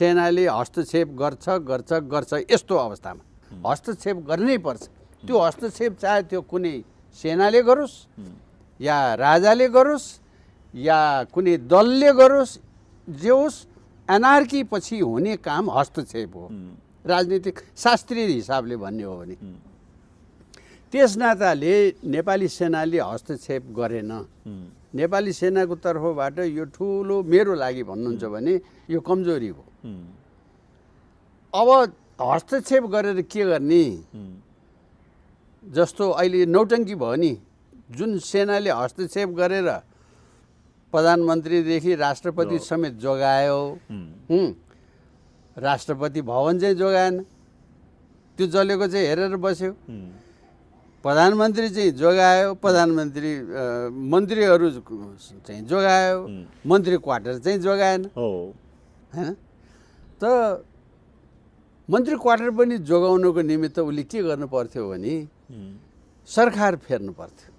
सेनाले हस्तक्षेप गर्छ यस्तो अवस्थामा हस्तक्षेप गर्नै पर्छ। त्यो हस्तक्षेप चाहे त्यो कुनै सेनाले गरोस् या राजाले गरोस् या कुनै दलले गरोस्, जे होस् एनार्की पछि हुने काम हस्तक्षेप हो राजनीतिक शास्त्रीय हिसाबले भन्ने हो भने। त्यस नाताले नेपाली सेनाले हस्तक्षेप गरेन। नेपाली सेनाको तर्फबाट यो ठुलो मेरो लागि भन्नुहुन्छ भने यो कमजोरी हो। अब हस्तक्षेप गरेर के गर्ने? जस्तो अहिले नौटङ्की भयो नि, जुन सेनाले हस्तक्षेप गरेर प्रधानमन्त्रीदेखि राष्ट्रपति समेत जोगायो, राष्ट्रपति भवन चाहिँ जोगाएन, त्यो जलेको चाहिँ हेरेर बस्यो। प्रधानमन्त्री चाहिँ जोगायो, प्रधानमन्त्री मन्त्रीहरू चाहिँ जोगायो, मन्त्री क्वार्टर चाहिँ जोगाएन हैन। त मन्त्री क्वार्टर पनि जोगाउनको निमित्त उसले के गर्नु पर्थ्यो भने सरकार फेर्नु पर्थ्यो।